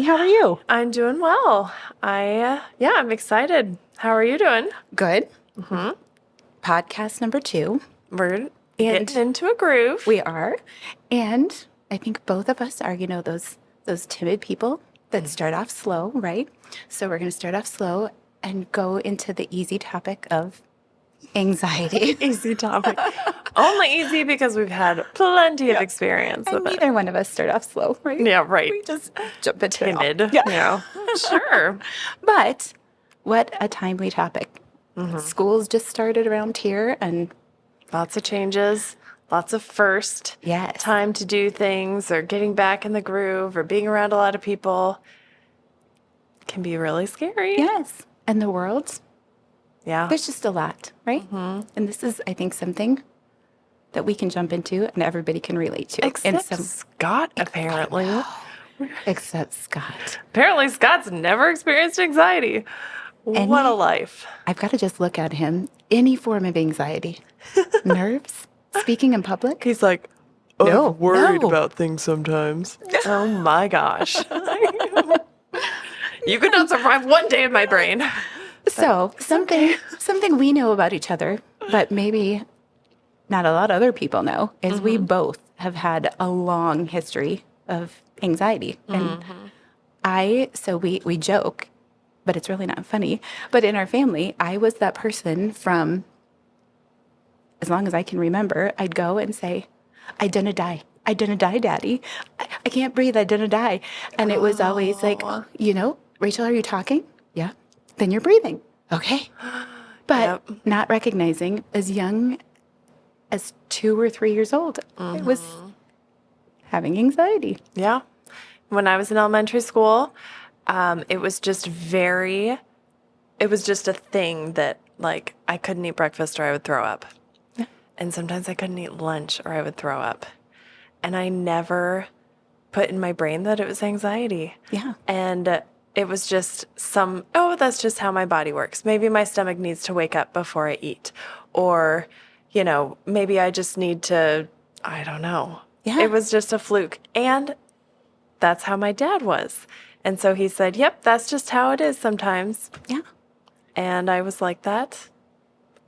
How are you? I'm doing well. I'm excited. How are you doing? Good. Podcast number 2. We're getting into a groove. We are. And I think both of us are, those timid people that start off slow, right? So we're going to start off slow and go into the easy topic of anxiety. Easy topic. Only easy because we've had plenty of experience And with it. neither one of us start off slow, right? Yeah, right. We just jump into it all. Timid. Yeah. Sure. But what a timely topic. School's just started around here, and Lots of changes. Lots of first. Yes. Time to do things or getting back in the groove or being around a lot of people can be really scary. yes, and the world, Yeah. there's just a lot, right? And this is, I think, something that we can jump into and everybody can relate to. Except Scott, apparently. Except Scott. Apparently, Scott's never experienced anxiety. What a life. I've got to just look at him. Any form of anxiety, nerves, speaking in public. He's like, No, I'm worried no. about things sometimes. Oh my gosh. You could not survive one day in my brain. So something we know about each other, but maybe not a lot of other people know, is we both have had a long history of anxiety. And we joke, but it's really not funny. But in our family, I was that person from, as long as I can remember, I'd go and say, I didn't die. I didn't die, Daddy. I can't breathe. I didn't die. And it was always like, Rachel, are you talking? Yeah. Then you're breathing. Okay. But not recognizing as young as 2 or 3 years old, I was having anxiety. Yeah. When I was in elementary school, it was just a thing that, like, I couldn't eat breakfast or I would throw up. Yeah. And sometimes I couldn't eat lunch or I would throw up. And I never put in my brain that it was anxiety. Yeah. And it was just that's just how my body works. Maybe my stomach needs to wake up before I eat. Or, maybe I just need to, I don't know. Yeah. It was just a fluke. And that's how my dad was. And so he said, yep, that's just how it is sometimes. Yeah. And I was like that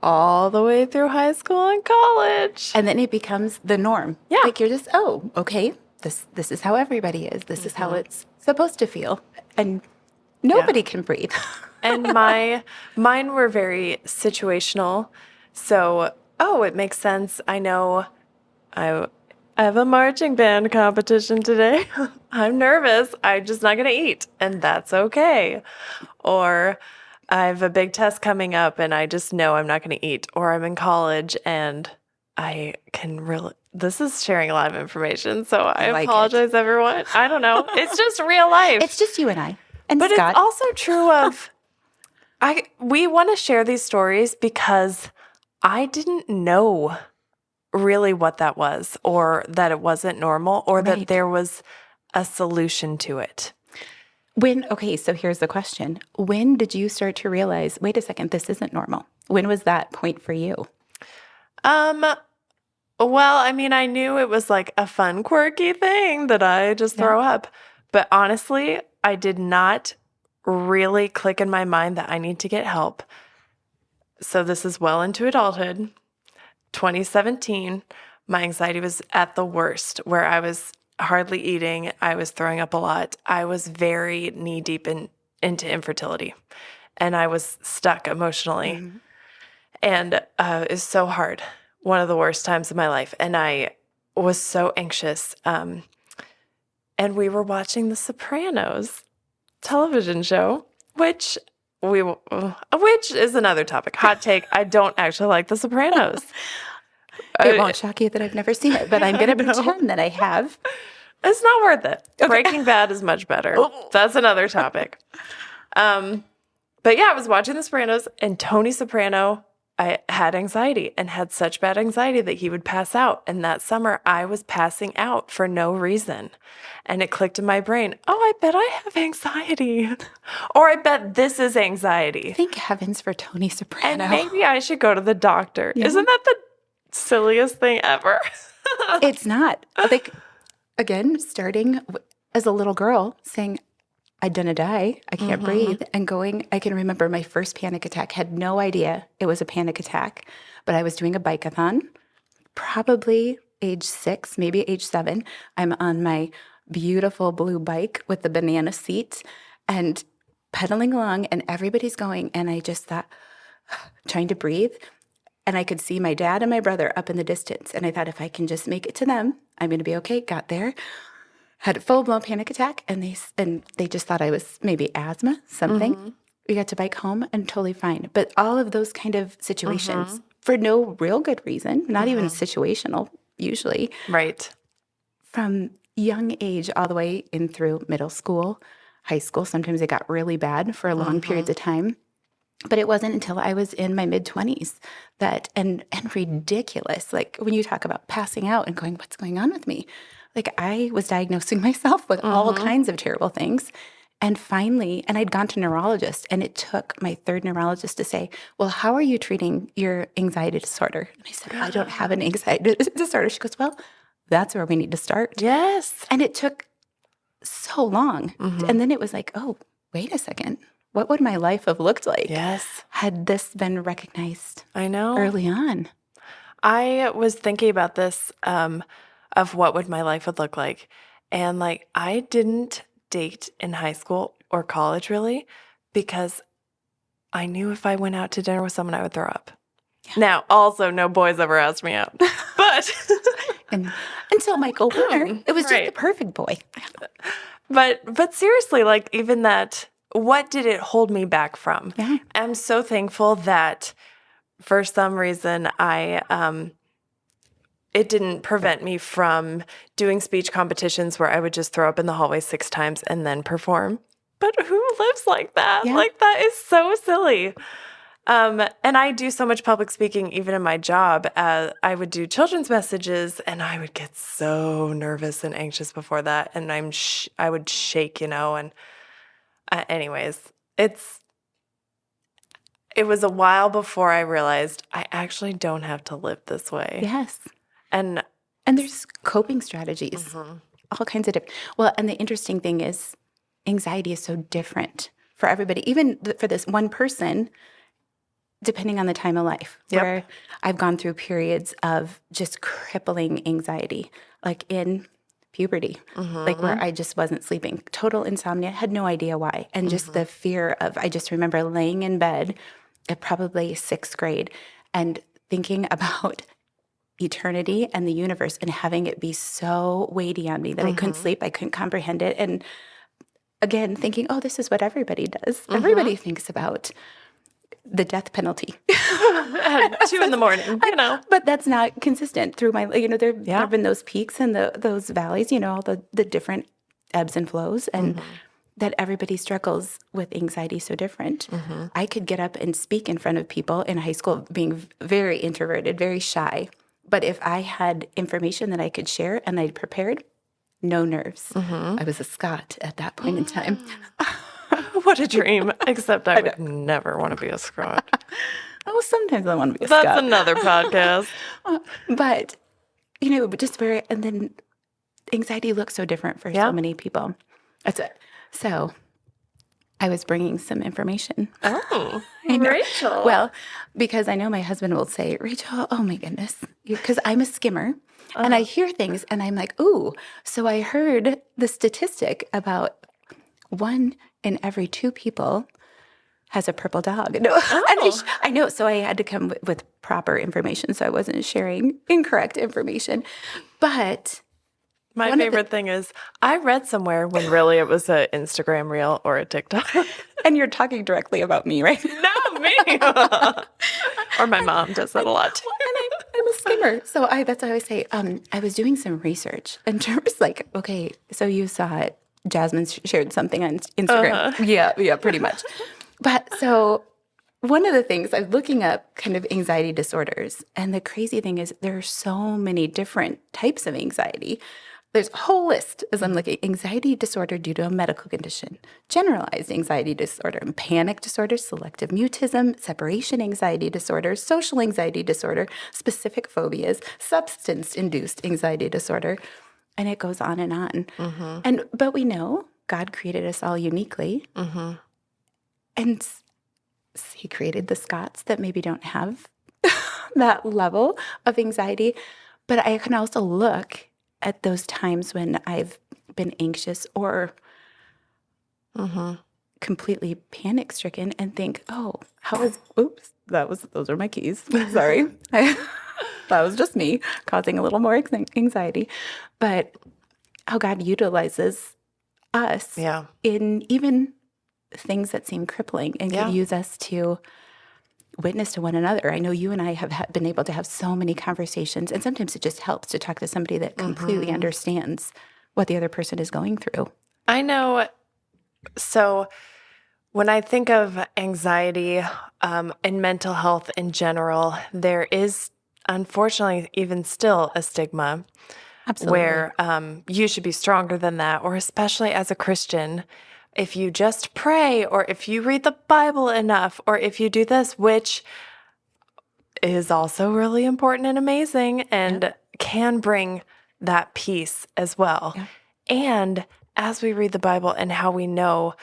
all the way through high school and college. And then it becomes the norm. Yeah. Like you're just, okay, this is how everybody is. This is how it's supposed to feel. And nobody can breathe. And mine were very situational. So, it makes sense. I know I have a marching band competition today. I'm nervous. I'm just not going to eat. And that's okay. Or I have a big test coming up and I just know I'm not going to eat. Or I'm in college and I can really... This is sharing a lot of information, so I apologize, everyone. I don't know. It's just real life. It's just you and I. And But Scott. it's also true of... we want to share these stories because I didn't know really what that was, or that it wasn't normal, or that there was a solution to it. So here's the question. When did you start to realize, wait a second, this isn't normal? When was that point for you? Well, I mean, I knew it was like a fun, quirky thing that I just throw up. But honestly, I did not really click in my mind that I need to get help. So this is well into adulthood. 2017, my anxiety was at the worst, where I was hardly eating. I was throwing up a lot. I was very knee-deep into infertility. And I was stuck emotionally. And it was so hard. One of the worst times of my life. And I was so anxious. And we were watching The Sopranos television show, which is another topic. Hot take. I don't actually like The Sopranos. It won't shock you that I've never seen it, but I'm going to pretend that I have. It's not worth it. Okay. Breaking Bad is much better. That's another topic. But yeah, I was watching The Sopranos, and Tony Soprano, I had anxiety and had such bad anxiety that he would pass out. And that summer, I was passing out for no reason. And it clicked in my brain, I bet I have anxiety. Or I bet this is anxiety. Thank heavens for Tony Soprano. And maybe I should go to the doctor. Yeah. Isn't that the silliest thing ever? It's not. Like, again, starting as a little girl saying, I'd done a die. I can't breathe. And I can remember my first panic attack. Had no idea it was a panic attack, but I was doing a bike-a-thon, probably age 6, maybe age 7. I'm on my beautiful blue bike with the banana seat and pedaling along, and everybody's going. And I just thought, trying to breathe. And I could see my dad and my brother up in the distance. And I thought, if I can just make it to them, I'm going to be okay. Got there. Had a full-blown panic attack, and they just thought I was maybe asthma, something. We got to bike home and totally fine. But all of those kind of situations, for no real good reason, not even situational, usually. Right. From young age all the way in through middle school, high school, sometimes it got really bad for long periods of time. But it wasn't until I was in my mid-20s that, and ridiculous, like when you talk about passing out and going, what's going on with me? Like I was diagnosing myself with all kinds of terrible things. And finally, and I'd gone to neurologist, and it took my third neurologist to say, well, how are you treating your anxiety disorder? And I said, I don't have an anxiety disorder. She goes, well, that's where we need to start. Yes. And it took so long. And then it was like, oh, wait a second. What would my life have looked like had this been recognized I know. early on? I was thinking about this of what would my life would look like. And like I didn't date in high school or college really because I knew if I went out to dinner with someone, I would throw up. Yeah. Now, also, no boys ever asked me out. But and until Michael Warner, it was just the perfect boy. But seriously, like even that, what did it hold me back from? Yeah. I'm so thankful that for some reason it didn't prevent me from doing speech competitions where I would just throw up in the hallway 6 times and then perform. But who lives like that? Yeah. Like that is so silly. And I do so much public speaking, even in my job. I would do children's messages, and I would get so nervous and anxious before that, and I would shake, And anyways, it was a while before I realized I actually don't have to live this way. Yes. And there's coping strategies, all kinds of different. Well, and the interesting thing is anxiety is so different for everybody, even for this one person, depending on the time of life, where I've gone through periods of just crippling anxiety, like in puberty, like where I just wasn't sleeping, total insomnia, had no idea why. And just the fear of, I just remember laying in bed at probably 6th grade and thinking about eternity and the universe and having it be so weighty on me that I couldn't sleep, I couldn't comprehend it. And again, thinking, oh, this is what everybody does. Everybody thinks about the death penalty. At 2 a.m, But that's not consistent through my, there have been those peaks and those valleys, all the different ebbs and flows, and that everybody struggles with anxiety so different. I could get up and speak in front of people in high school being very introverted, very shy. But if I had information that I could share and I'd prepared, no nerves. I was a Scot at that point in time. What a dream. Except I would never want to be a Scot. Oh, sometimes I want to be a Scot. That's another podcast. But, just very, and then anxiety looks so different for so many people. That's it. So I was bringing some information. Oh, Rachel. Well, because I know my husband will say, Rachel, oh my goodness, because I'm a skimmer. And I hear things and I'm like, ooh. So I heard the statistic about 1 in every 2 people has a purple dog. No, I know. So I had to come with proper information. So I wasn't sharing incorrect information. But my favorite thing is I read somewhere when really it was an Instagram reel or a TikTok. And you're talking directly about me, right? No, me. Or my mom does that a lot too. I'm a skimmer. So that's what I always say. I was doing some research in terms like, okay, so you saw it. Jasmine shared something on Instagram. Yeah, pretty much. But so one of the things I'm looking up kind of anxiety disorders. And the crazy thing is there are so many different types of anxiety. There's a whole list as I'm looking. Anxiety disorder due to a medical condition, generalized anxiety disorder, panic disorder, selective mutism, separation anxiety disorder, social anxiety disorder, specific phobias, substance-induced anxiety disorder, and it goes on and on. But we know God created us all uniquely. Mm-hmm. And he created the Scots that maybe don't have that level of anxiety. But I can also look at those times when I've been anxious or Mm-hmm. completely panic stricken and think, oh, oops, those are my keys. Sorry. That was just me causing a little more anxiety. But how God utilizes us Yeah. in even things that seem crippling and Yeah. can use us to witness to one another. I know you and I have been able to have so many conversations, and sometimes it just helps to talk to somebody that completely understands what the other person is going through. I know. So when I think of anxiety and mental health in general, there is unfortunately even still a stigma Absolutely. where you should be stronger than that, or especially as a Christian, if you just pray, or if you read the Bible enough, or if you do this, which is also really important and amazing and can bring that peace as well. Yeah. And as we read the Bible and how we know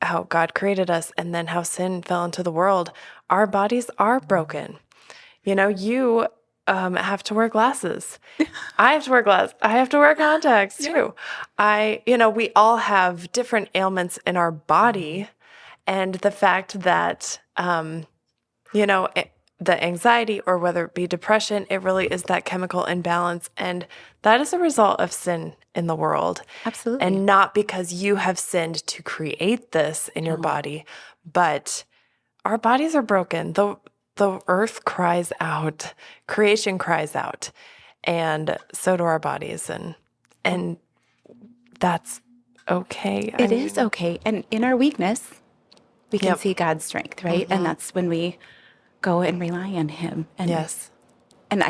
how God created us and then how sin fell into the world, our bodies are broken. You know, you have to wear glasses. I have to wear glasses. I have to wear contacts too. We all have different ailments in our body. And the fact that, the anxiety or whether it be depression, it really is that chemical imbalance. And that is a result of sin in the world. Absolutely. And not because you have sinned to create this in your body, but our bodies are broken. The earth cries out, creation cries out, and so do our bodies. And that's okay. It is okay. And in our weakness, we can see God's strength, right? And that's when we go and rely on him. And Yes. And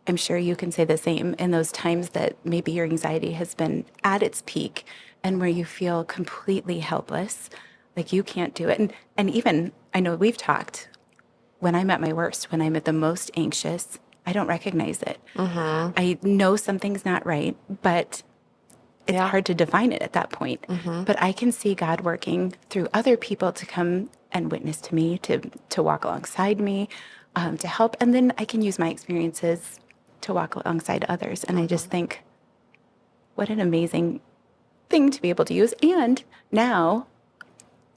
I'm sure you can say the same in those times that maybe your anxiety has been at its peak and where you feel completely helpless, like you can't do it. And even, I know we've talked, when I'm at my worst, when I'm at the most anxious, I don't recognize it. I know something's not right, but it's hard to define it at that point. But I can see God working through other people to come and witness to me, to walk alongside me, to help. And then I can use my experiences to walk alongside others. And I just think, what an amazing thing to be able to use. And now,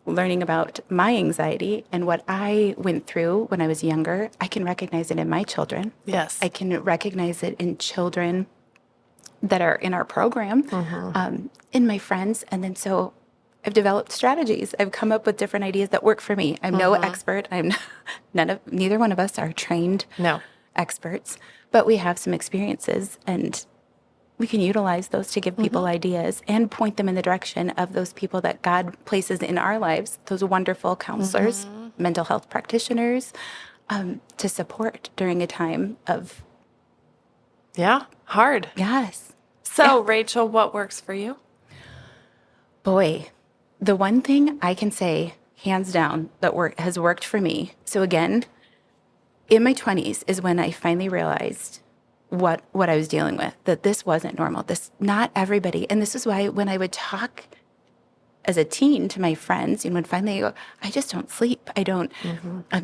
learning about my anxiety and what I went through when I was younger, I can recognize it in my children. Yes. I can recognize it in children that are in our program, in my friends. And then so I've developed strategies. I've come up with different ideas that work for me. I'm no expert. Neither one of us are trained experts, but we have some experiences and we can utilize those to give people ideas and point them in the direction of those people that God places in our lives, those wonderful counselors, mental health practitioners, to support during a time of hard. Yes. So, Rachel, what works for you? Boy, the one thing I can say, hands down, that has worked for me. So again, in my 20s is when I finally realized what I was dealing with, that this wasn't normal. Not everybody. And this is why when I would talk as a teen to my friends, and when finally I go, I just don't sleep. I don't,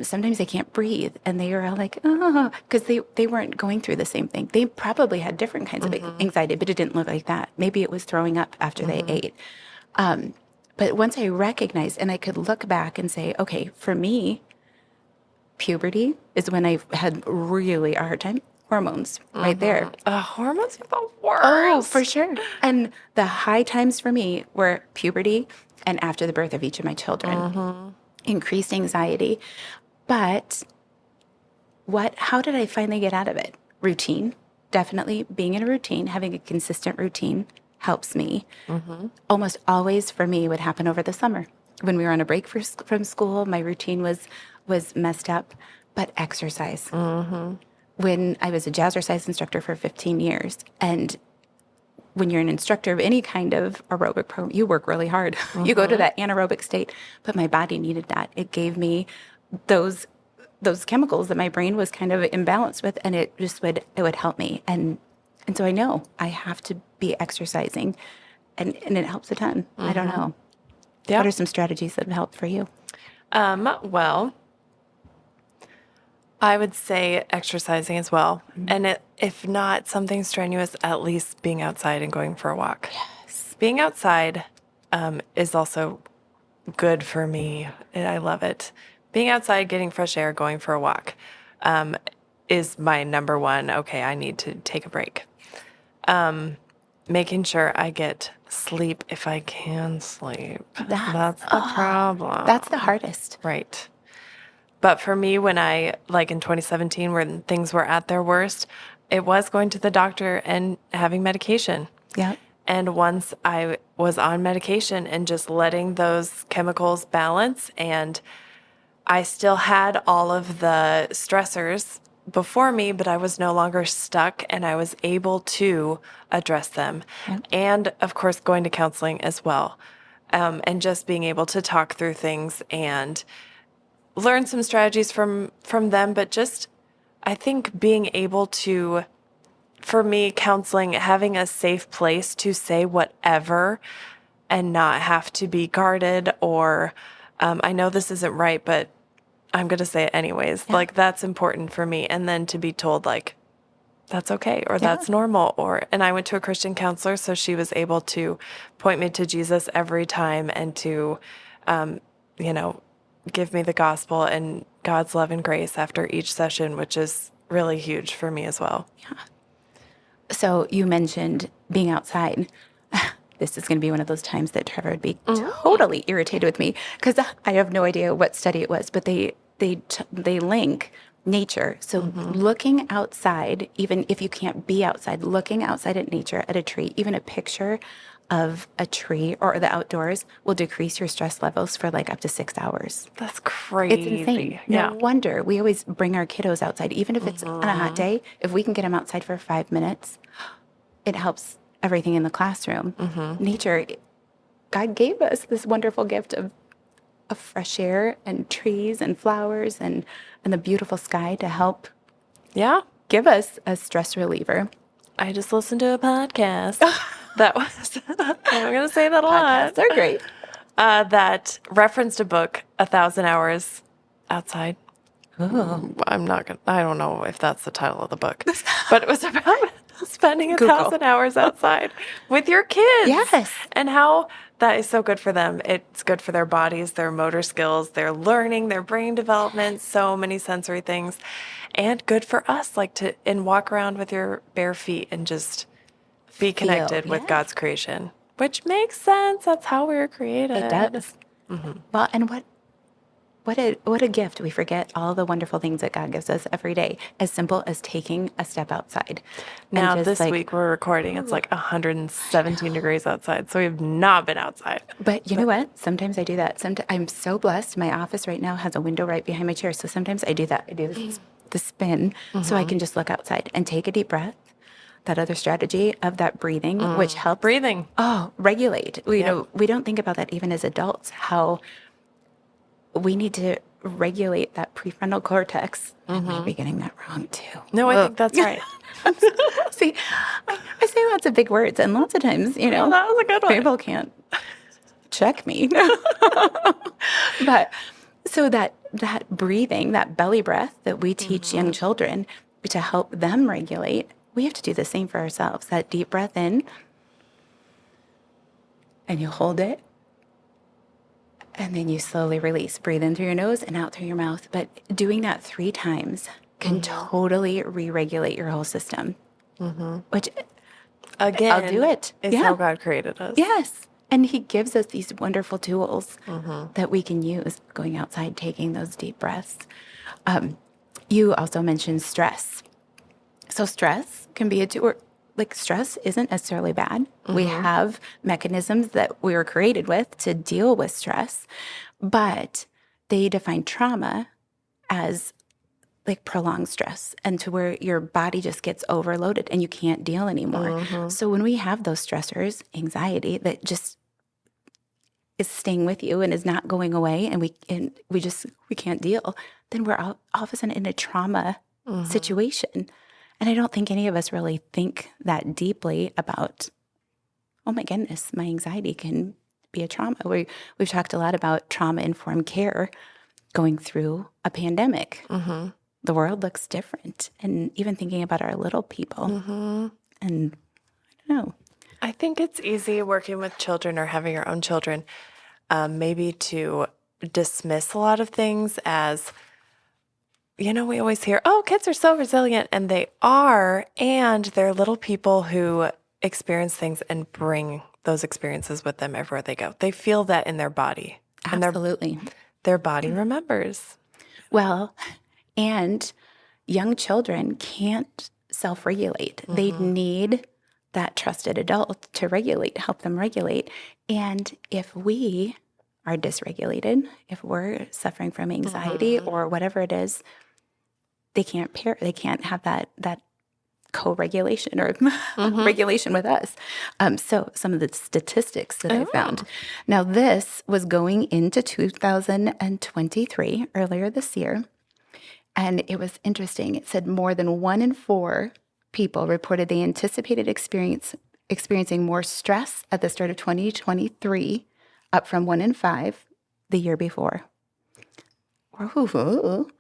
sometimes I can't breathe. And they were all like, oh, because they weren't going through the same thing. They probably had different kinds of anxiety, but it didn't look like that. Maybe it was throwing up after they ate. But once I recognized and I could look back and say, okay, for me, puberty is when I had really a hard time. Hormones, right there. Hormones are the worst. Oh, for sure. And the high times for me were puberty and after the birth of each of my children. Increased anxiety. But how did I finally get out of it? Routine. Definitely being in a routine, having a consistent routine helps me. Almost always for me would happen over the summer. When we were on a break from school, my routine was messed up, but exercise. When I was a jazzercise instructor for 15 years, and when you're an instructor of any kind of aerobic program, you work really hard. You go to that anaerobic state, but my body needed that. It gave me those chemicals that my brain was kind of imbalanced with, and it would help me. And so I know I have to be exercising and it helps a ton. I don't know. Yeah. What are some strategies that have helped for you? Well, I would say exercising as well. And if not something strenuous, at least being outside and going for a walk. Yes. Being outside is also good for me. I love it. Being outside, getting fresh air, going for a walk is my number one. Okay, I need to take a break. Making sure I get sleep if I can sleep. That's the problem. That's the hardest. Right. But for me, when like in 2017, when things were at their worst, it was going to the doctor and having medication. Yeah. And once I was on medication and just letting those chemicals balance, and I still had all of the stressors before me, but I was no longer stuck and I was able to address them. Yep. And of course, going to counseling as well. And just being able to talk through things and learn some strategies from them, but just I think being able to, for me, counseling, having a safe place to say whatever and not have to be guarded or I know this isn't right, but I'm going to say it anyways. Yeah. Like that's important for me. And then to be told like, that's okay, or that's normal, and I went to a Christian counselor, so she was able to point me to Jesus every time and to, give me the gospel and God's love and grace after each session, which is really huge for me as well. Yeah. So you mentioned being outside. This is going to be one of those times that Trevor would be totally irritated with me because I have no idea what study it was, but they link nature. So looking outside, even if you can't be outside, looking outside at nature, at a tree, even a picture of a tree or the outdoors will decrease your stress levels for like up to 6 hours. That's crazy. It's insane. No wonder we always bring our kiddos outside, even if it's on a hot day. If we can get them outside for 5 minutes, it helps everything in the classroom. Nature, God gave us this wonderful gift of fresh air and trees and flowers and the beautiful sky to help give us a stress reliever. I just listened to a podcast that was, I'm going to say that a lot. Podcasts are great. That referenced a book, 1,000 Hours Outside. Oh. I don't know if that's the title of the book, but it was about spending 1,000 hours outside with your kids. Yes. And how that is so good for them. It's good for their bodies, their motor skills, their learning, their brain development, so many sensory things. And good for us, like and walk around with your bare feet and just be connected with God's creation, which makes sense. That's how we were created. It does. Well, and what a gift. We forget all the wonderful things that God gives us every day, as simple as taking a step outside. Now, this week we're recording, it's like 117 degrees outside, so we have not been outside. But you know what? Sometimes I do that. I'm so blessed. My office right now has a window right behind my chair, so sometimes I do that. I do the spin so I can just look outside and take a deep breath. That other strategy of that breathing, which helps regulate. We don't think about that even as adults, how we need to regulate that prefrontal cortex. I might be getting that wrong too. No, I think that's right. See, I say lots of big words, and lots of times, that was a good one. People can't check me. But so that breathing, that belly breath that we teach young children to help them regulate, we have to do the same for ourselves. That deep breath in, and you hold it, and then you slowly release. Breathe in through your nose and out through your mouth. But doing that 3 times can totally re-regulate your whole system. Which, again, I'll do it. It's how God created us. Yes. And he gives us these wonderful tools that we can use going outside, taking those deep breaths. You also mentioned stress. So stress can be a tool. Like stress isn't necessarily bad. We have mechanisms that we were created with to deal with stress, but they define trauma as like prolonged stress and to where your body just gets overloaded and you can't deal anymore. So when we have those stressors, anxiety that just is staying with you and is not going away and we can't deal, then we're all of a sudden in a trauma situation. And I don't think any of us really think that deeply about oh my goodness, my anxiety can be a trauma. We've talked a lot about trauma-informed care going through a pandemic. Mm-hmm. The world looks different. And even thinking about our little people. Mm-hmm. And I don't know. I think it's easy working with children or having your own children, maybe to dismiss a lot of things as, we always hear, oh, kids are so resilient, and they are, and they're little people who experience things and bring those experiences with them everywhere they go. They feel that in their body. Absolutely. And their body remembers. Well, and young children can't self-regulate. Mm-hmm. They need that trusted adult to help them regulate. And if we are dysregulated, if we're suffering from anxiety or whatever it is, they can't have that co-regulation or regulation with us. So some of the statistics that I found. Now, this was going into 2023, earlier this year. And it was interesting. It said more than 1 in 4 people reported they anticipated experiencing more stress at the start of 2023, up from 1 in 5 the year before. And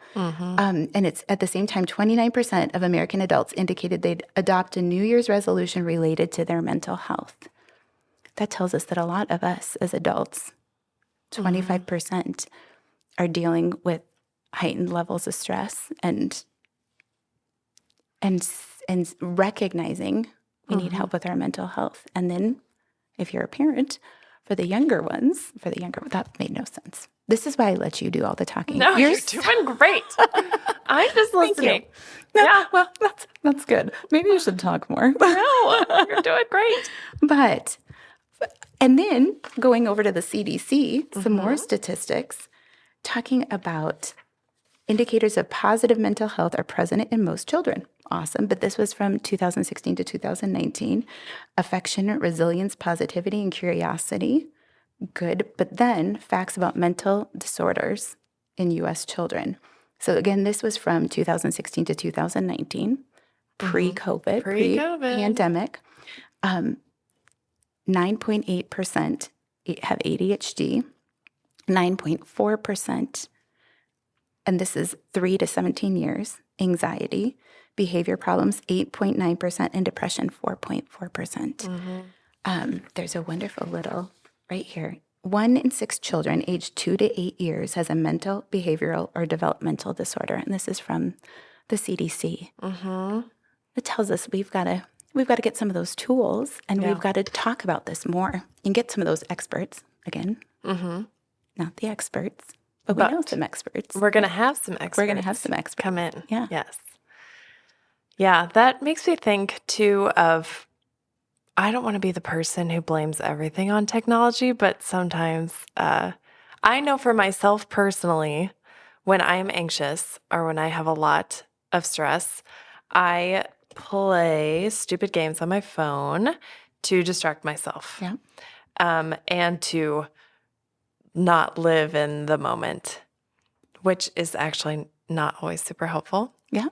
it's at the same time, 29% of American adults indicated they'd adopt a New Year's resolution related to their mental health. That tells us that a lot of us as adults, 25%, are dealing with heightened levels of stress and recognizing we need help with our mental health. And then if you're a parent, for the younger ones, that made no sense. This is why I let you do all the talking. No, you're doing great. I'm just listening. No, Yeah. Well, that's good. Maybe you should talk more. No, you're doing great. And then going over to the CDC, some more statistics talking about indicators of positive mental health are present in most children. Awesome. But this was from 2016 to 2019. Affection, resilience, positivity, and curiosity. Good. But then facts about mental disorders in U.S. children. So again, this was from 2016 to 2019, pre-COVID, pre-pandemic. 9.8% have ADHD, 9.4%, and this is 3 to 17 years, anxiety, behavior problems, 8.9%, and depression, 4.4%. There's a wonderful little right here. 1 in 6 children aged 2 to 8 years has a mental, behavioral, or developmental disorder, and this is from the CDC. It tells us we've got to get some of those tools, and we've got to talk about this more and get some of those experts again. Not the experts, but we know some experts. We're going to have some experts. Come in. Yeah. Yes. Yeah, that makes me think too of, I don't want to be the person who blames everything on technology, but sometimes I know for myself personally, when I am anxious or when I have a lot of stress, I play stupid games on my phone to distract myself. Yeah. And to not live in the moment, which is actually not always super helpful. Yeah.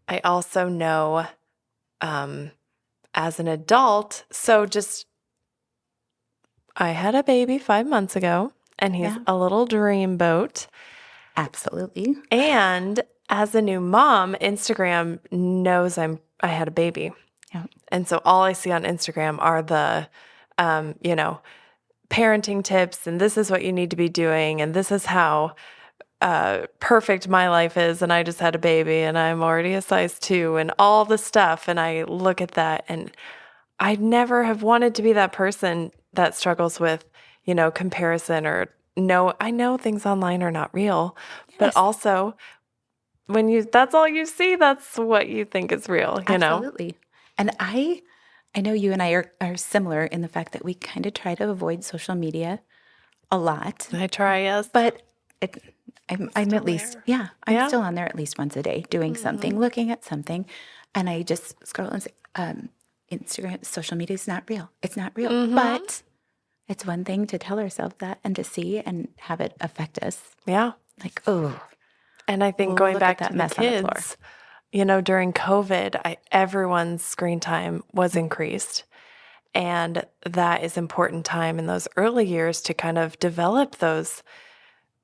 I also know as an adult, I had a baby 5 months ago, and he's a little dreamboat. Absolutely. And as a new mom, Instagram knows I had a baby. Yeah. And so all I see on Instagram are the, parenting tips, and this is what you need to be doing, and this is how perfect my life is, and I just had a baby, and I'm already a size 2, and all the stuff. And I look at that, and I never have wanted to be that person that struggles with, comparison or I know things online are not real, but also when that's all you see, that's what you think is real, Absolutely. And I know you and I are similar in the fact that we kind of try to avoid social media a lot. I try, yes. But I'm at least, I'm still on there at least once a day doing something, looking at something. And I just scroll and say, Instagram, social media is not real. It's not real. But it's one thing to tell ourselves that and to see and have it affect us. Yeah. Like, oh. And I think going back to the mess on the floor. kids, during COVID, everyone's screen time was increased. And that is important time in those early years to kind of develop those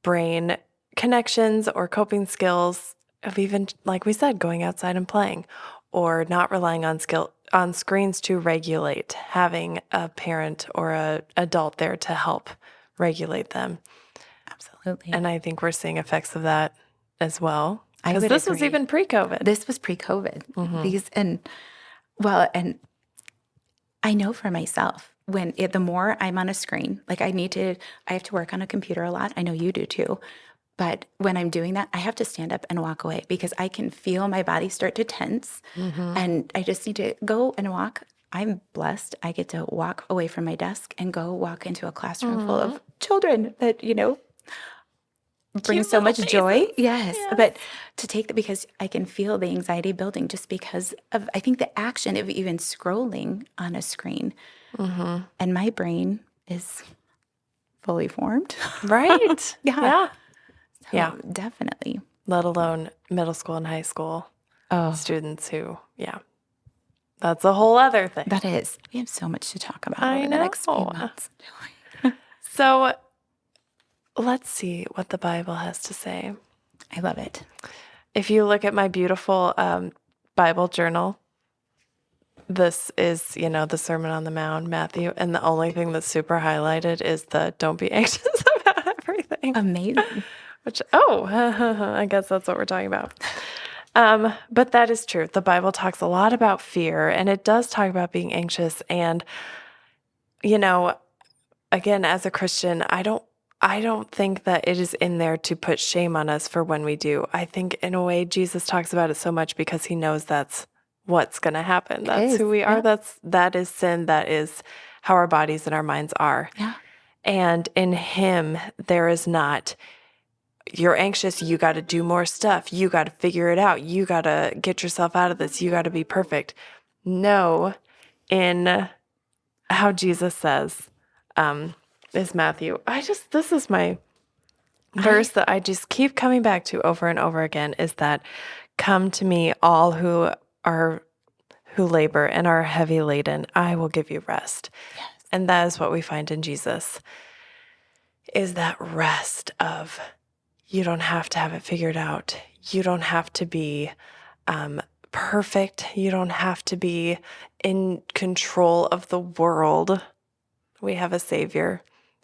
brain connections or coping skills of even, like we said, going outside and playing, or not relying on screens to regulate, having a parent or a adult there to help regulate them. Absolutely. And I think we're seeing effects of that as well. I Because would this was agree. even pre-COVID. This was pre-COVID. And I know for myself, the more I'm on a screen, like I have to work on a computer a lot. I know you do too. But when I'm doing that, I have to stand up and walk away because I can feel my body start to tense. And I just need to go and walk. I'm blessed. I get to walk away from my desk and go walk into a classroom full of children that, bring so much joy. Yes. But to take that, because I can feel the anxiety building just because of, I think, the action of even scrolling on a screen. And my brain is fully formed. Right. Yeah. Yeah. Definitely. Let alone middle school and high school students who, that's a whole other thing. That is. We have so much to talk about I over the next few know. months. So let's see what the Bible has to say. I love it. If you look at my beautiful Bible journal, this is, the Sermon on the Mount, Matthew, and the only thing that's super highlighted is the don't be anxious about everything. Amazing. Which, I guess that's what we're talking about. But that is true. The Bible talks a lot about fear, and it does talk about being anxious. And, again, as a Christian, I don't think that it is in there to put shame on us for when we do. I think in a way Jesus talks about it so much because he knows that's what's going to happen. That's who we are. That is sin. That is how our bodies and our minds are. Yeah. And in him, there is not, you're anxious, you got to do more stuff. You got to figure it out. You got to get yourself out of this. You got to be perfect. No, in how Jesus says, is Matthew. This is my verse that I just keep coming back to over and over again, is that come to me all who labor and are heavy laden, I will give you rest. Yes. And that is what we find in Jesus, is that rest of, you don't have to have it figured out. You don't have to be perfect. You don't have to be in control of the world. We have a Savior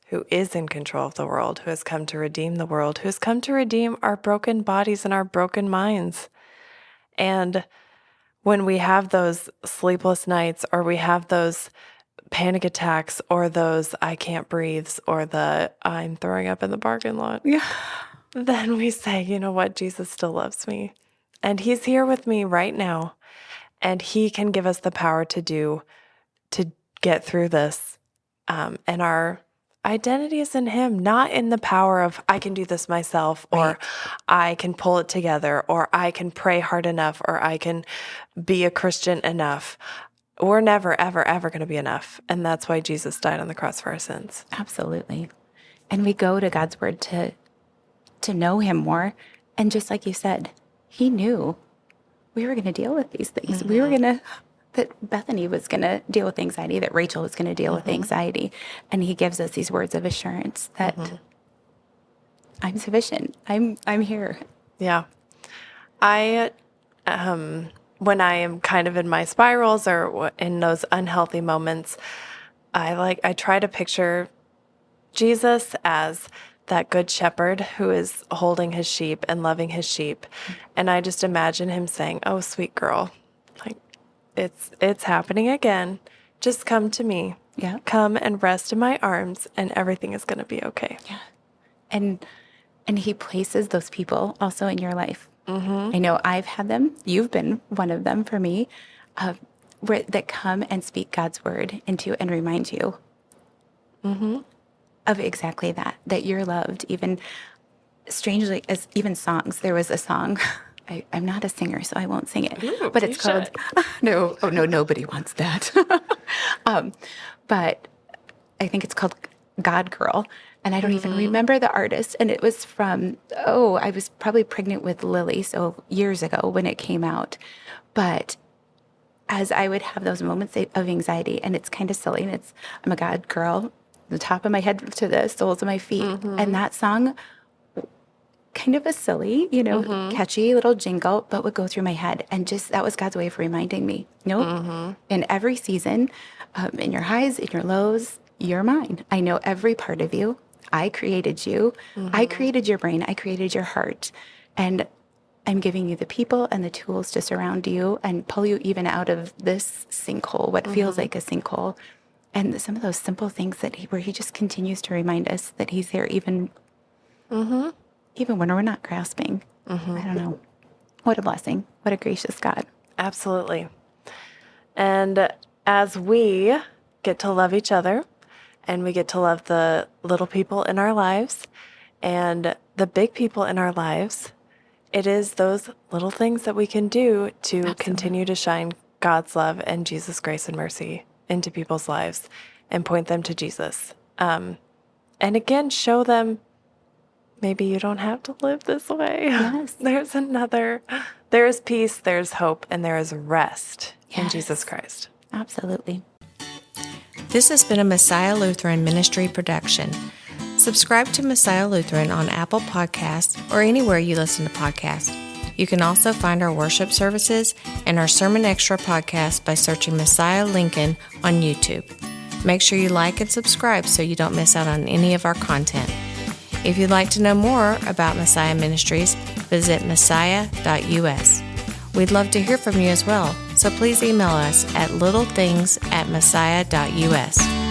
who is in control of the world, who has come to redeem the world, who has come to redeem our broken bodies and our broken minds. And when we have those sleepless nights, or we have those panic attacks, or those I can't breathe, or the I'm throwing up in the parking lot, then we say, you know what, Jesus still loves me. And he's here with me right now. And he can give us the power to get through this. And our identity is in him, not in the power of I can do this myself, or I can pull it together, or I can pray hard enough, or I can be a Christian enough. We're never, ever, ever going to be enough. And that's why Jesus died on the cross for our sins. Absolutely. And we go to God's word to know him more. And just like you said, he knew we were going to deal with these things. We were that Bethany was going to deal with anxiety, that Rachel was going to deal with anxiety. And he gives us these words of assurance that I'm sufficient. I'm here. Yeah. I, when I am kind of in my spirals or in those unhealthy moments, I try to picture Jesus as that good shepherd who is holding his sheep and loving his sheep. And I just imagine him saying, oh, sweet girl, like it's happening again. Just come to me. Yeah. Come and rest in my arms and everything is going to be okay. Yeah. And he places those people also in your life. I know I've had them. You've been one of them for me, that come and speak God's word into and remind you of exactly that you're loved. Even strangely, as even songs. There was a song. I'm not a singer, so I won't sing it. Ooh, but it's called No. Oh no, nobody wants that. But I think it's called God Girl. And I don't even remember the artist. And it was from, I was probably pregnant with Lily, so years ago when it came out. But as I would have those moments of anxiety, and it's kind of silly, and I'm a God girl, the top of my head to the soles of my feet. And that song, kind of a silly, catchy little jingle, but would go through my head. And just that was God's way of reminding me, nope, in every season, in your highs, in your lows, you're mine. I know every part of you. I created you. I created your brain. I created your heart. And I'm giving you the people and the tools to surround you and pull you even out of this sinkhole, what feels like a sinkhole. And some of those simple things where he just continues to remind us that he's there even when we're not grasping. I don't know. What a blessing. What a gracious God. Absolutely. And as we get to love each other and we get to love the little people in our lives and the big people in our lives, it is those little things that we can do to continue to shine God's love and Jesus' grace and mercy into people's lives and point them to Jesus. And again, show them maybe you don't have to live this way. Yes. There is peace, there's hope, and there is rest in Jesus Christ. Absolutely. This has been a Messiah Lutheran Ministry production. Subscribe to Messiah Lutheran on Apple Podcasts or anywhere you listen to podcasts. You can also find our worship services and our Sermon Extra podcast by searching Messiah Lincoln on YouTube. Make sure you like and subscribe so you don't miss out on any of our content. If you'd like to know more about Messiah Ministries, visit messiah.us. We'd love to hear from you as well, so please email us at littlethings@messiah.us.